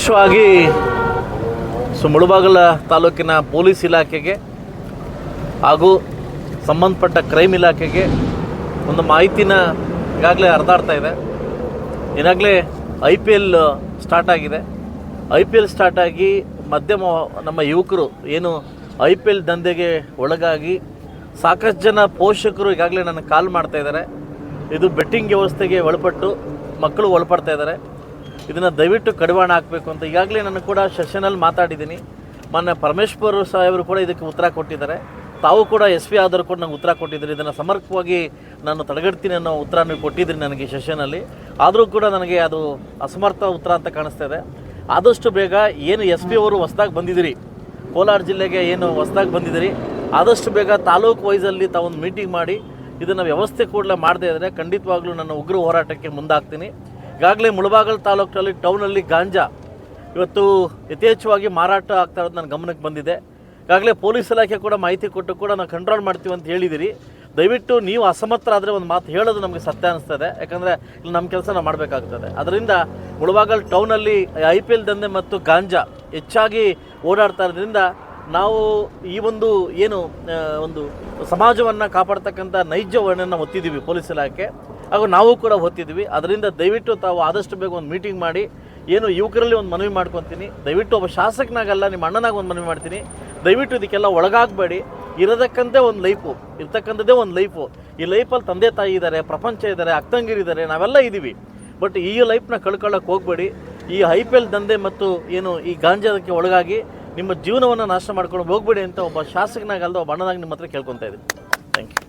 ವಿಶೇಷವಾಗಿ ಮುಳಬಾಗಿಲ ತಾಲೂಕಿನ ಪೊಲೀಸ್ ಇಲಾಖೆಗೆ ಹಾಗೂ ಸಂಬಂಧಪಟ್ಟ ಕ್ರೈಮ್ ಇಲಾಖೆಗೆ ಒಂದು ಮಾಹಿತಿನ ಈಗಾಗಲೇ ಹರಿದಾಡ್ತಾ ಇದೆ. ಈಗಾಗಲೇ IPL ಸ್ಟಾರ್ಟ್ ಆಗಿದೆ. IPL ಸ್ಟಾರ್ಟ್ ಆಗಿ ನಮ್ಮ ಯುವಕರು ಏನು IPL ದಂಧೆಗೆ ಒಳಗಾಗಿ ಸಾಕಷ್ಟು ಜನ ಪೋಷಕರು ಈಗಾಗಲೇ ನನಗೆ ಕಾಲ್ ಮಾಡ್ತಾ ಇದ್ದಾರೆ. ಇದು ಬೆಟ್ಟಿಂಗ್ ವ್ಯವಸ್ಥೆಗೆ ಒಳಪಟ್ಟು ಮಕ್ಕಳು ಒಳಪಡ್ತಾ ಇದ್ದಾರೆ. ಇದನ್ನು ದಯವಿಟ್ಟು ಕಡಿವಾಣ ಹಾಕಬೇಕು ಅಂತ ಈಗಾಗಲೇ ನಾನು ಕೂಡ ಸೆಷನಲ್ಲಿ ಮಾತಾಡಿದ್ದೀನಿ. ಮೊನ್ನೆ ಪರಮೇಶ್ವರ್ ಸಾಹೇಬರು ಕೂಡ ಇದಕ್ಕೆ ಉತ್ತರ ಕೊಟ್ಟಿದ್ದಾರೆ. ತಾವು ಕೂಡ SP ಆದರೂ ಕೂಡ ನಂಗೆ ಉತ್ತರ ಕೊಟ್ಟಿದ್ದೀರಿ. ಇದನ್ನು ಸಮರ್ಪಕವಾಗಿ ನಾನು ತಡೆಗಟ್ತೀನಿ ಅನ್ನೋ ಉತ್ತರ ನೀವು ಕೊಟ್ಟಿದ್ದೀರಿ ನನಗೆ ಸೆಷನಲ್ಲಿ. ಆದರೂ ಕೂಡ ನನಗೆ ಅದು ಅಸಮರ್ಥ ಉತ್ತರ ಅಂತ ಕಾಣಿಸ್ತಾ ಇದೆ. ಆದಷ್ಟು ಬೇಗ ಏನು SP ಅವರು ಹೊಸದಾಗಿ ಬಂದಿದ್ದೀರಿ, ಕೋಲಾರ ಜಿಲ್ಲೆಗೆ ಏನು ಹೊಸದಾಗಿ ಬಂದಿದ್ದೀರಿ, ಆದಷ್ಟು ಬೇಗ ತಾಲೂಕು ವೈಸಲ್ಲಿ ತಾವೊಂದು ಮೀಟಿಂಗ್ ಮಾಡಿ ಇದನ್ನು ವ್ಯವಸ್ಥೆ ಕೂಡಲೇ ಮಾಡದೇ ಇದ್ದರೆ ಖಂಡಿತವಾಗ್ಲೂ ನನ್ನ ಉಗ್ರ ಹೋರಾಟಕ್ಕೆ ಮುಂದಾಗ್ತೀನಿ. ಈಗಾಗಲೇ ಮುಳಬಾಗಿಲು ತಾಲೂಕಿನಲ್ಲಿ ಟೌನಲ್ಲಿ ಗಾಂಜಾ ಇವತ್ತು ಯಥೇಚ್ಛವಾಗಿ ಮಾರಾಟ ಆಗ್ತಾ ಇರೋದು ನನ್ನ ಗಮನಕ್ಕೆ ಬಂದಿದೆ. ಈಗಾಗಲೇ ಪೊಲೀಸ್ ಇಲಾಖೆ ಕೂಡ ಮಾಹಿತಿ ಕೊಟ್ಟು ಕೂಡ ನಾವು ಕಂಟ್ರೋಲ್ ಮಾಡ್ತೀವಿ ಅಂತ ಹೇಳಿದಿರಿ. ದಯವಿಟ್ಟು ನೀವು ಅಸಮರ್ಥರಾದರೆ ಒಂದು ಮಾತು ಹೇಳೋದು ನಮಗೆ ಸತ್ಯ ಅನ್ನಿಸ್ತದೆ. ಯಾಕಂದರೆ ಇಲ್ಲಿ ನಮ್ಮ ಕೆಲಸ ನಾವು ಮಾಡಬೇಕಾಗ್ತದೆ. ಅದರಿಂದ ಮುಳಬಾಗಿಲು ಟೌನಲ್ಲಿ IPL ದಂಧೆ ಮತ್ತು ಗಾಂಜಾ ಹೆಚ್ಚಾಗಿ ಓಡಾಡ್ತಾ ಇರೋದ್ರಿಂದ ನಾವು ಈ ಒಂದು ಏನು ಒಂದು ಸಮಾಜವನ್ನು ಕಾಪಾಡ್ತಕ್ಕಂಥ ನೈಜ ಹೊಣೆಯನ್ನು ಹೊತ್ತಿದ್ದೀವಿ ಪೊಲೀಸ್ ಇಲಾಖೆ, ಹಾಗೂ ನಾವು ಕೂಡ ಹೊತ್ತಿದ್ದೀವಿ. ಅದರಿಂದ ದಯವಿಟ್ಟು ತಾವು ಆದಷ್ಟು ಬೇಗ ಒಂದು ಮೀಟಿಂಗ್ ಮಾಡಿ ಏನು ಯುವಕರಲ್ಲಿ ಒಂದು ಮನವಿ ಮಾಡ್ಕೊತೀನಿ. ದಯವಿಟ್ಟು ಒಬ್ಬ ಶಾಸಕನಾಗಲ್ಲ, ನಿಮ್ಮ ಅಣ್ಣನಾಗ ಒಂದು ಮನವಿ ಮಾಡ್ತೀನಿ. ದಯವಿಟ್ಟು ಇದಕ್ಕೆಲ್ಲ ಒಳಗಾಗಬೇಡಿ. ಇರತಕ್ಕಂಥದ್ದೇ ಒಂದು ಲೈಫು. ಈ ಲೈಫಲ್ಲಿ ತಂದೆ ತಾಯಿ ಇದ್ದಾರೆ, ಪ್ರಪಂಚ ಇದ್ದಾರೆ, ಅಕ್ಕಂಗಿರಿದ್ದಾರೆ, ನಾವೆಲ್ಲ ಇದ್ದೀವಿ. ಬಟ್ ಈ ಲೈಫ್ನ ಕಳ್ಕೊಳ್ಳೋಕೆ ಹೋಗಬೇಡಿ. ಈ IPL ದಂಧೆ ಮತ್ತು ಏನು ಈ ಗಾಂಜಾದಕ್ಕೆ ಒಳಗಾಗಿ ನಿಮ್ಮ ಜೀವನವನ್ನು ನಾಶ ಮಾಡ್ಕೊಂಡು ಹೋಗಬೇಡಿ ಅಂತ ಒಬ್ಬ ಶಾಸಕನಾಗಲ್ದ ಒಬ್ಬ ಅಣ್ಣನಾಗಿ ನಿಮ್ಮ ಹತ್ರ ಕೇಳ್ಕೊತಾ ಇದ್ದೀನಿ. Thank you.